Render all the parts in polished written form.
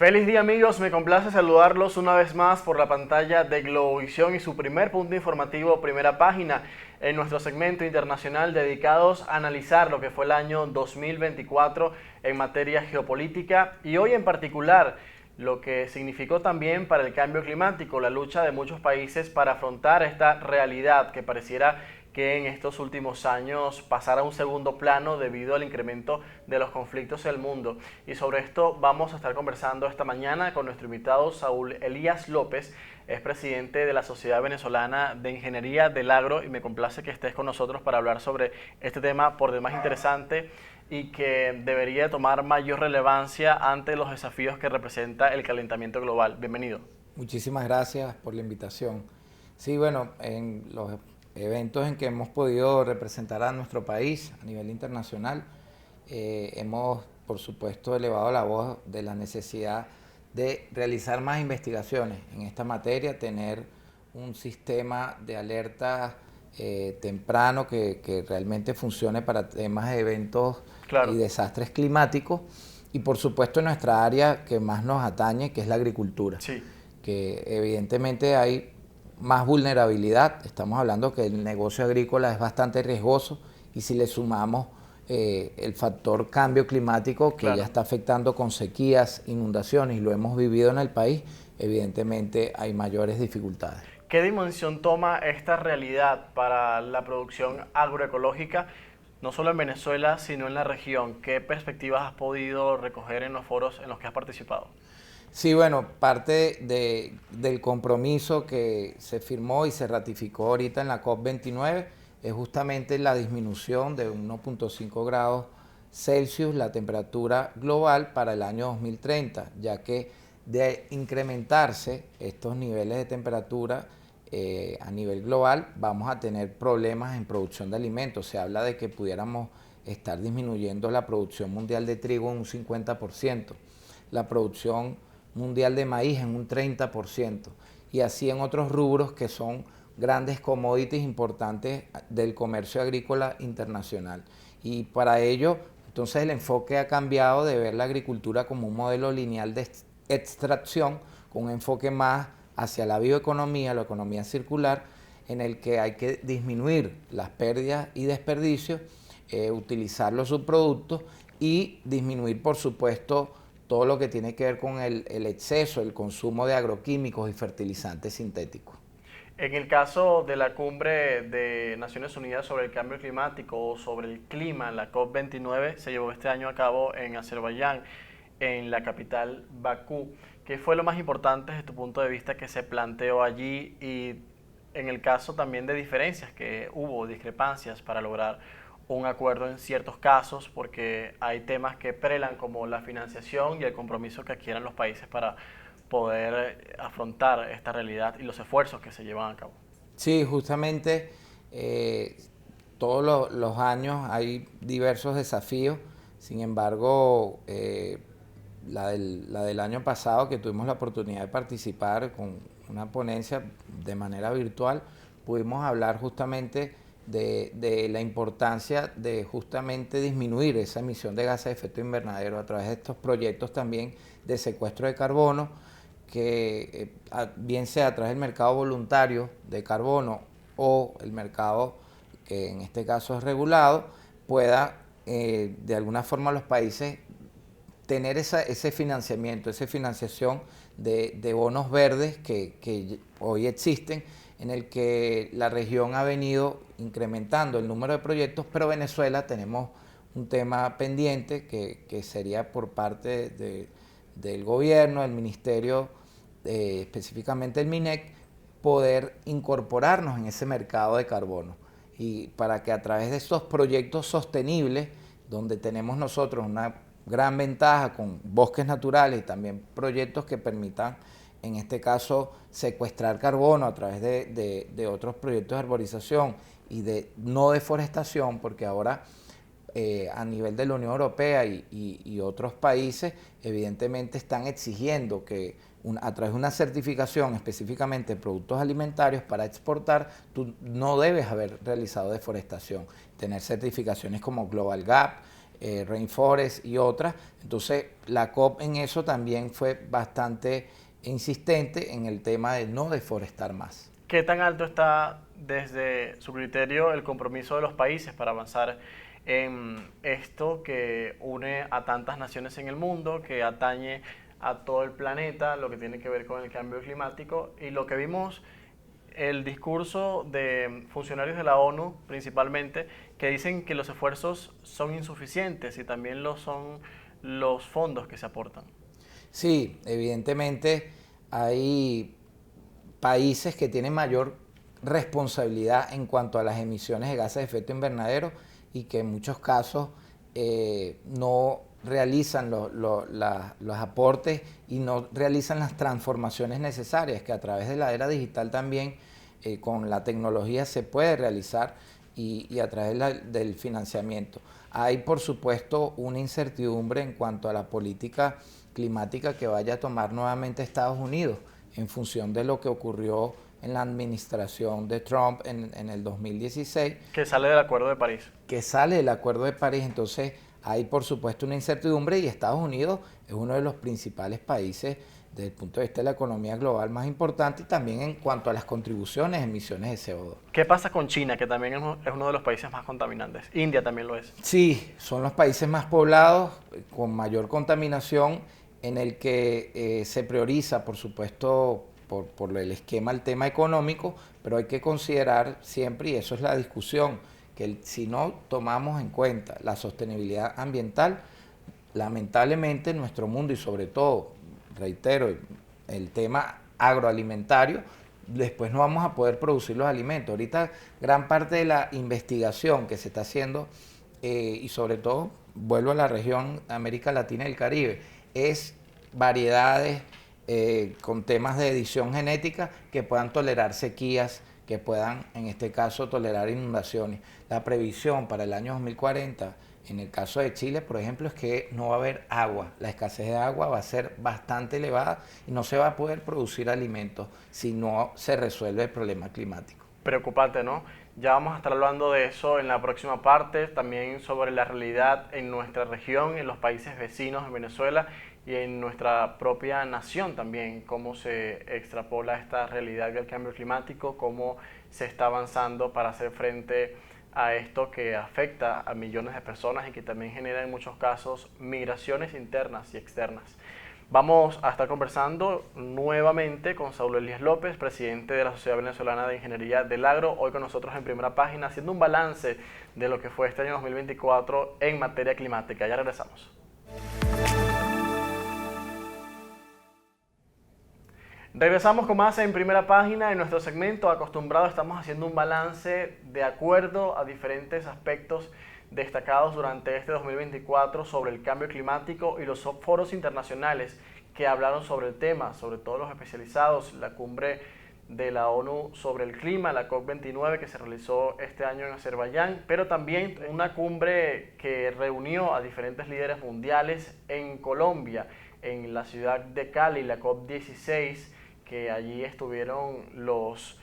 Feliz día amigos, me complace saludarlos una vez más por la pantalla de Globovisión y su primer punto informativo, primera página, en nuestro segmento internacional dedicados a analizar lo que fue el año 2024 en materia geopolítica y hoy en particular lo que significó también para el cambio climático, la lucha de muchos países para afrontar esta realidad que pareciera que en estos últimos años pasara a un segundo plano debido al incremento de los conflictos en el mundo. Y sobre esto vamos a estar conversando esta mañana con nuestro invitado Saúl Elías López, es presidente de la Sociedad Venezolana de Ingeniería del Agro y me complace que estés con nosotros para hablar sobre este tema por demás interesante y que debería tomar mayor relevancia ante los desafíos que representa el calentamiento global. Bienvenido. Muchísimas gracias por la invitación. Sí, bueno, en los eventos en que hemos podido representar a nuestro país a nivel internacional, hemos, por supuesto, elevado la voz de la necesidad de realizar más investigaciones en esta materia, tener un sistema de alerta temprano que realmente funcione para temas de eventos y Claro. desastres climáticos y, por supuesto, en nuestra área que más nos atañe, que es la agricultura, Sí. que evidentemente hay más vulnerabilidad. Estamos hablando que el negocio agrícola es bastante riesgoso y si le sumamos el factor cambio climático que ya Claro. está afectando con sequías, inundaciones y lo hemos vivido en el país, evidentemente hay mayores dificultades. ¿Qué dimensión toma esta realidad para la producción agroecológica, no solo en Venezuela, sino en la región? ¿Qué perspectivas has podido recoger en los foros en los que has participado? Sí, bueno, parte del compromiso que se firmó y se ratificó ahorita en la COP29 es justamente la disminución de 1.5 grados Celsius la temperatura global para el año 2030, ya que de incrementarse estos niveles de temperatura a nivel global vamos a tener problemas en producción de alimentos. Se habla de que pudiéramos estar disminuyendo la producción mundial de trigo en un 50%, la producción mundial de maíz en un 30%, y así en otros rubros que son grandes commodities importantes del comercio agrícola internacional. Y para ello, entonces el enfoque ha cambiado de ver la agricultura como un modelo lineal de extracción, con un enfoque más hacia la bioeconomía, la economía circular, en el que hay que disminuir las pérdidas y desperdicios, utilizar los subproductos y disminuir, por supuesto, todo lo que tiene que ver con el exceso, el consumo de agroquímicos y fertilizantes sintéticos. En el caso de la cumbre de Naciones Unidas sobre el cambio climático o sobre el clima, la COP29 se llevó este año a cabo en Azerbaiyán, en la capital Bakú. ¿Qué fue lo más importante desde tu punto de vista que se planteó allí y en el caso también de diferencias, que hubo discrepancias para lograr un acuerdo en ciertos casos, porque hay temas que prelan como la financiación y el compromiso que adquieran los países para poder afrontar esta realidad y los esfuerzos que se llevan a cabo? Sí, justamente todos los años hay diversos desafíos. Sin embargo, la del año pasado, que tuvimos la oportunidad de participar con una ponencia de manera virtual, pudimos hablar justamente de la importancia de justamente disminuir esa emisión de gases de efecto invernadero a través de estos proyectos también de secuestro de carbono, que bien sea a través del mercado voluntario de carbono o el mercado que en este caso es regulado, pueda de alguna forma los países tener ese financiamiento, esa financiación de bonos verdes que hoy existen, en el que la región ha venido incrementando el número de proyectos, pero Venezuela tenemos un tema pendiente que sería por parte del gobierno, del ministerio, específicamente el MINEC, poder incorporarnos en ese mercado de carbono y para que a través de estos proyectos sostenibles, donde tenemos nosotros una gran ventaja con bosques naturales y también proyectos que permitan, en este caso, secuestrar carbono a través de otros proyectos de arborización y de no deforestación, porque ahora a nivel de la Unión Europea y otros países, evidentemente están exigiendo que a través de una certificación específicamente de productos alimentarios para exportar, tú no debes haber realizado deforestación. Tener certificaciones como Global Gap, Rainforest y otras. Entonces la COP en eso también fue bastante insistente en el tema de no deforestar más. ¿Qué tan alto está desde su criterio el compromiso de los países para avanzar en esto que une a tantas naciones en el mundo, que atañe a todo el planeta, lo que tiene que ver con el cambio climático? Y lo que vimos, el discurso de funcionarios de la ONU principalmente, que dicen que los esfuerzos son insuficientes y también lo son los fondos que se aportan. Sí, evidentemente hay países que tienen mayor responsabilidad en cuanto a las emisiones de gases de efecto invernadero y que en muchos casos no realizan los aportes y no realizan las transformaciones necesarias que a través de la era digital también con la tecnología se puede realizar y a través del financiamiento. Hay por supuesto una incertidumbre en cuanto a la política climática que vaya a tomar nuevamente Estados Unidos en función de lo que ocurrió en la administración de Trump en el 2016. Que sale del Acuerdo de París. Que sale del Acuerdo de París, entonces hay por supuesto una incertidumbre y Estados Unidos es uno de los principales países desde el punto de vista de la economía global más importante y también en cuanto a las contribuciones a emisiones de CO2. ¿Qué pasa con China, que también es uno de los países más contaminantes? India también lo es. Sí, son los países más poblados, con mayor contaminación, en el que se prioriza, por supuesto, por el esquema, el tema económico, pero hay que considerar siempre, y eso es la discusión, que si no tomamos en cuenta la sostenibilidad ambiental, lamentablemente en nuestro mundo y sobre todo, reitero, el tema agroalimentario, después no vamos a poder producir los alimentos. Ahorita gran parte de la investigación que se está haciendo, y sobre todo, vuelvo a la región América Latina y el Caribe, es variedades con temas de edición genética que puedan tolerar sequías, que puedan, en este caso, tolerar inundaciones. La previsión para el año 2040, en el caso de Chile, por ejemplo, es que no va a haber agua. La escasez de agua va a ser bastante elevada y no se va a poder producir alimentos si no se resuelve el problema climático. Preocupante, ¿no? Ya vamos a estar hablando de eso en la próxima parte, también sobre la realidad en nuestra región, en los países vecinos en Venezuela y en nuestra propia nación también, cómo se extrapola esta realidad del cambio climático, cómo se está avanzando para hacer frente a esto que afecta a millones de personas y que también genera en muchos casos migraciones internas y externas. Vamos a estar conversando nuevamente con Saulo Elías López, presidente de la Sociedad Venezolana de Ingeniería del Agro, hoy con nosotros en Primera Página, haciendo un balance de lo que fue este año 2024 en materia climática. Ya regresamos. Regresamos con más en Primera Página. En nuestro segmento acostumbrado estamos haciendo un balance de acuerdo a diferentes aspectos destacados durante este 2024 sobre el cambio climático y los foros internacionales que hablaron sobre el tema, sobre todo los especializados, la cumbre de la ONU sobre el clima, la COP29 que se realizó este año en Azerbaiyán, pero también una cumbre que reunió a diferentes líderes mundiales en Colombia, en la ciudad de Cali, la COP16, que allí estuvieron los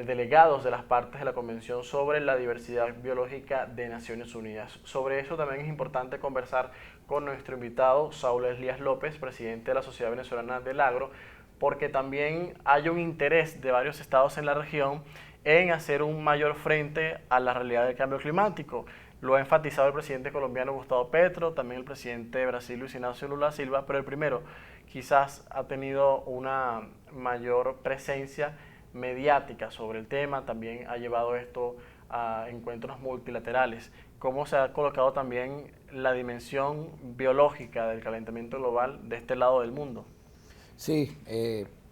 delegados de las partes de la Convención sobre la Diversidad Biológica de Naciones Unidas. Sobre eso también es importante conversar con nuestro invitado, Saulo Elías López, presidente de la Sociedad Venezolana del Agro, porque también hay un interés de varios estados en la región en hacer un mayor frente a la realidad del cambio climático. Lo ha enfatizado el presidente colombiano Gustavo Petro, también el presidente de Brasil Luis Ignacio Lula Silva, pero el primero quizás ha tenido una mayor presencia mediática sobre el tema, también ha llevado esto a encuentros multilaterales. ¿Cómo se ha colocado también la dimensión biológica del calentamiento global de este lado del mundo? Sí,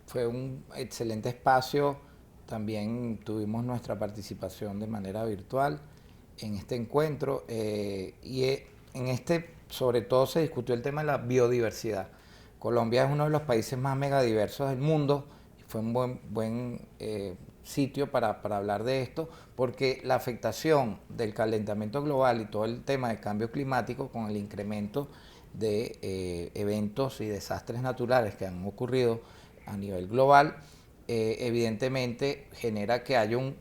fue un excelente espacio. También tuvimos nuestra participación de manera virtual en este encuentro en este sobre todo se discutió el tema de la biodiversidad. Colombia es uno de los países más megadiversos del mundo. Fue un buen sitio para hablar de esto, porque la afectación del calentamiento global y todo el tema del cambio climático con el incremento de eventos y desastres naturales que han ocurrido a nivel global, evidentemente genera que haya un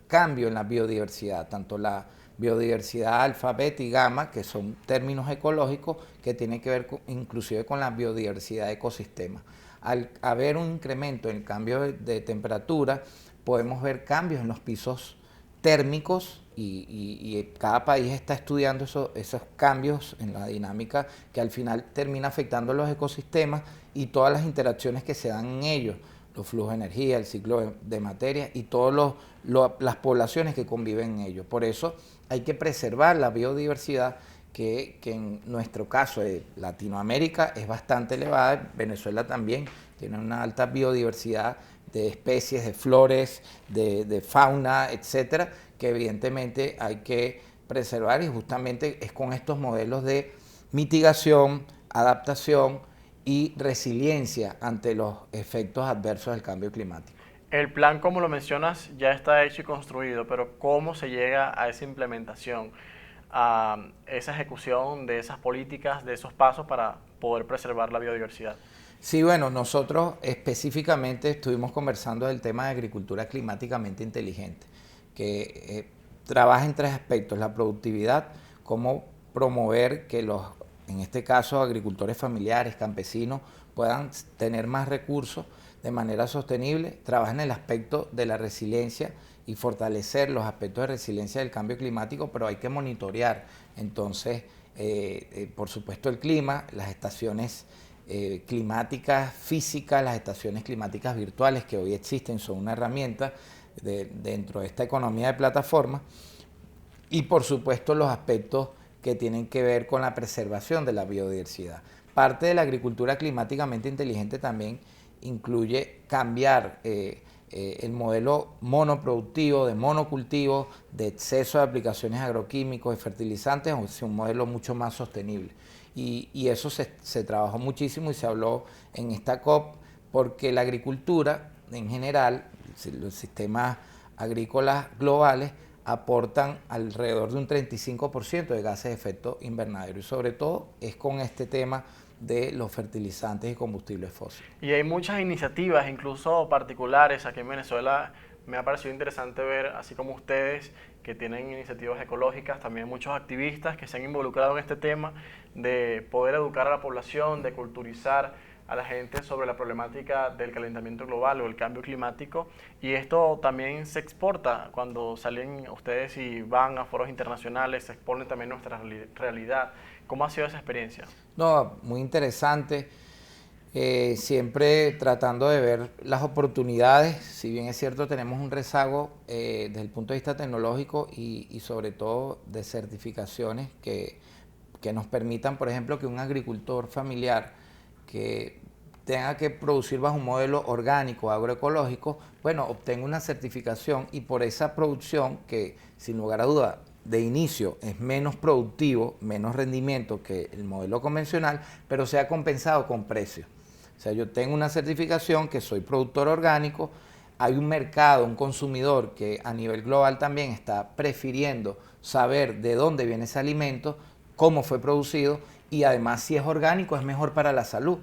cambio en la biodiversidad, tanto la biodiversidad alfa, beta y gamma, que son términos ecológicos que tienen que ver inclusive con la biodiversidad de ecosistemas. Al haber un incremento en el cambio de temperatura, podemos ver cambios en los pisos térmicos y cada país está estudiando esos cambios en la dinámica que al final termina afectando los ecosistemas y todas las interacciones que se dan en ellos, los flujos de energía, el ciclo de materia y todas las poblaciones que conviven en ellos. Por eso hay que preservar la biodiversidad que en nuestro caso de Latinoamérica es bastante elevada, Venezuela también tiene una alta biodiversidad de especies, de flores, de fauna, etcétera, que evidentemente hay que preservar y justamente es con estos modelos de mitigación, adaptación y resiliencia ante los efectos adversos del cambio climático. El plan, como lo mencionas, ya está hecho y construido, pero ¿cómo se llega a esa implementación, a esa ejecución de esas políticas, de esos pasos para poder preservar la biodiversidad? Sí, bueno, nosotros específicamente estuvimos conversando del tema de agricultura climáticamente inteligente, que trabaja en tres aspectos: la productividad, cómo promover que en este caso, agricultores familiares, campesinos, puedan tener más recursos de manera sostenible, trabaja en el aspecto de la resiliencia y fortalecer los aspectos de resiliencia del cambio climático, pero hay que monitorear. Entonces, por supuesto, el clima, las estaciones climáticas físicas, las estaciones climáticas virtuales que hoy existen son una herramienta dentro de esta economía de plataforma y por supuesto los aspectos que tienen que ver con la preservación de la biodiversidad. Parte de la agricultura climáticamente inteligente también incluye cambiar el modelo monoproductivo, de monocultivo, de exceso de aplicaciones agroquímicos y fertilizantes hacia un modelo mucho más sostenible. Y eso se trabajó muchísimo y se habló en esta COP porque la agricultura en general, los sistemas agrícolas globales aportan alrededor de un 35% de gases de efecto invernadero y sobre todo es con este tema de los fertilizantes y combustibles fósiles. Y hay muchas iniciativas, incluso particulares, aquí en Venezuela. Me ha parecido interesante ver, así como ustedes, que tienen iniciativas ecológicas, también muchos activistas que se han involucrado en este tema de poder educar a la población, de culturizar a la gente sobre la problemática del calentamiento global o el cambio climático. Y esto también se exporta cuando salen ustedes y van a foros internacionales, se expone también nuestra realidad. ¿Cómo ha sido esa experiencia? No, muy interesante. Siempre tratando de ver las oportunidades, si bien es cierto tenemos un rezago desde el punto de vista tecnológico y sobre todo de certificaciones que nos permitan, por ejemplo, que un agricultor familiar que tenga que producir bajo un modelo orgánico, agroecológico, bueno, obtenga una certificación y por esa producción que sin lugar a duda de inicio es menos productivo, menos rendimiento que el modelo convencional, pero sea compensado con precio. O sea, yo tengo una certificación que soy productor orgánico, hay un mercado, un consumidor que a nivel global también está prefiriendo saber de dónde viene ese alimento, cómo fue producido y además si es orgánico es mejor para la salud.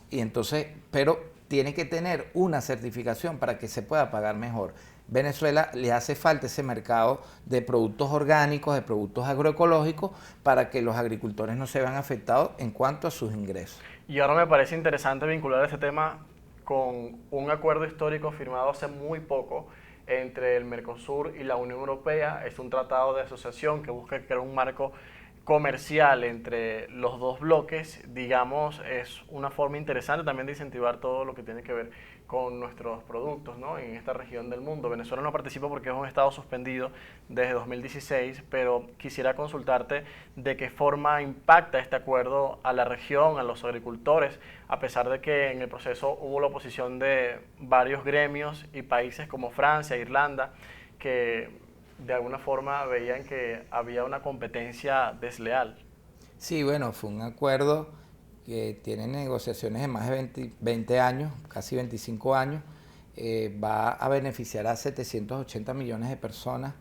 Y entonces, pero tiene que tener una certificación para que se pueda pagar mejor. Venezuela le hace falta ese mercado de productos orgánicos, de productos agroecológicos, para que los agricultores no se vean afectados en cuanto a sus ingresos. Y ahora me parece interesante vincular este tema con un acuerdo histórico firmado hace muy poco entre el Mercosur y la Unión Europea. Es un tratado de asociación que busca crear un marco comercial entre los dos bloques. Digamos, es una forma interesante también de incentivar todo lo que tiene que ver con nuestros productos, ¿no?, en esta región del mundo. Venezuela no participa porque es un estado suspendido desde 2016, pero quisiera consultarte de qué forma impacta este acuerdo a la región, a los agricultores, a pesar de que en el proceso hubo la oposición de varios gremios y países como Francia, Irlanda, que de alguna forma veían que había una competencia desleal. Sí, bueno, fue un acuerdo que tiene negociaciones de más de 20 años, casi 25 años, va a beneficiar a 780 millones de personas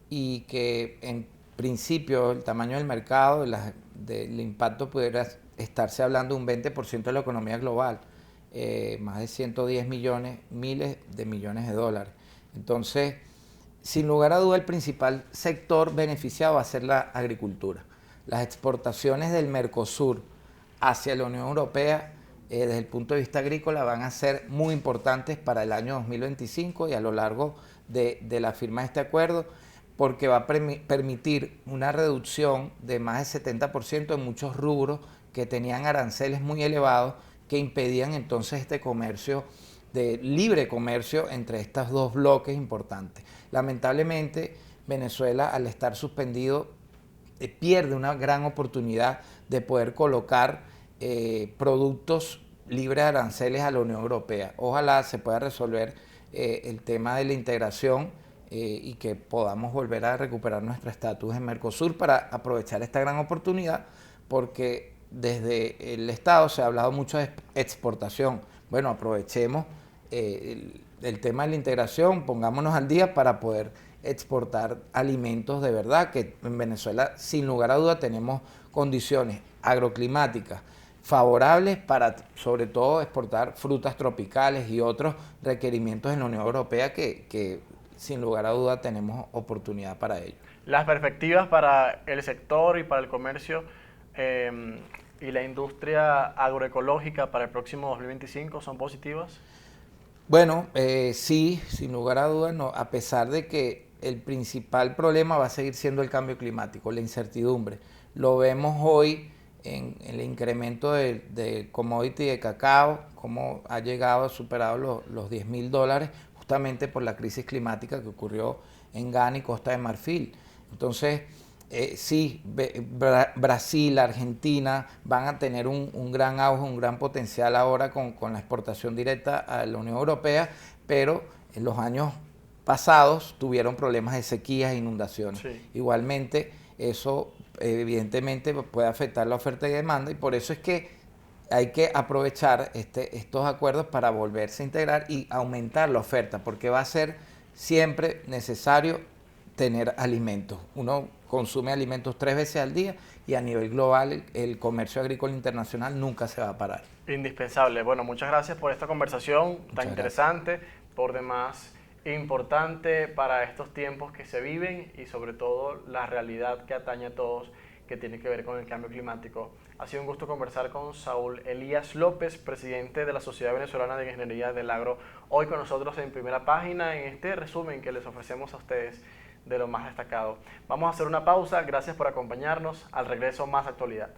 y que en principio el tamaño del mercado, del impacto pudiera estarse hablando de un 20% de la economía global, más de 110 millones, miles de millones de dólares. Entonces, sin lugar a duda el principal sector beneficiado va a ser la agricultura. Las exportaciones del Mercosur hacia la Unión Europea desde el punto de vista agrícola van a ser muy importantes para el año 2025 y a lo largo de la firma de este acuerdo, porque va a permitir una reducción de más del 70% en muchos rubros que tenían aranceles muy elevados que impedían entonces este comercio de libre comercio entre estos dos bloques importantes. Lamentablemente, Venezuela, al estar suspendido, pierde una gran oportunidad de poder colocar productos libres de aranceles a la Unión Europea. Ojalá se pueda resolver el tema de la integración y que podamos volver a recuperar nuestro estatus en Mercosur para aprovechar esta gran oportunidad, porque desde el Estado se ha hablado mucho de exportación. Bueno, aprovechemos el tema de la integración, pongámonos al día para poder exportar alimentos de verdad, que en Venezuela sin lugar a duda tenemos condiciones agroclimáticas favorables para sobre todo exportar frutas tropicales y otros requerimientos en la Unión Europea que sin lugar a duda tenemos oportunidad para ello. Las perspectivas para el sector y para el comercio y la industria agroecológica para el próximo 2025 son positivas. Bueno, sí, sin lugar a dudas, no, a pesar de que el principal problema va a seguir siendo el cambio climático, la incertidumbre. Lo vemos hoy en el incremento de commodity de cacao, cómo ha llegado, ha superado los $10.000, justamente por la crisis climática que ocurrió en Ghana y Costa de Marfil. Entonces, sí, Brasil, Argentina van a tener un gran auge, un gran potencial ahora con la exportación directa a la Unión Europea, pero en los años pasados tuvieron problemas de sequías e inundaciones. Sí. Igualmente, eso evidentemente puede afectar la oferta y demanda, y por eso es que hay que aprovechar estos acuerdos para volverse a integrar y aumentar la oferta, porque va a ser siempre necesario tener alimentos. Uno consume alimentos 3 veces al día y a nivel global el comercio agrícola internacional nunca se va a parar. Indispensable. Bueno, muchas gracias por esta conversación tan interesante, por demás importante para estos tiempos que se viven y sobre todo la realidad que atañe a todos, que tiene que ver con el cambio climático. Ha sido un gusto conversar con Saúl Elías López, presidente de la Sociedad Venezolana de Ingeniería del Agro, hoy con nosotros en Primera Página, en este resumen que les ofrecemos a ustedes de lo más destacado. Vamos a hacer una pausa, gracias por acompañarnos, al regreso más actualidad.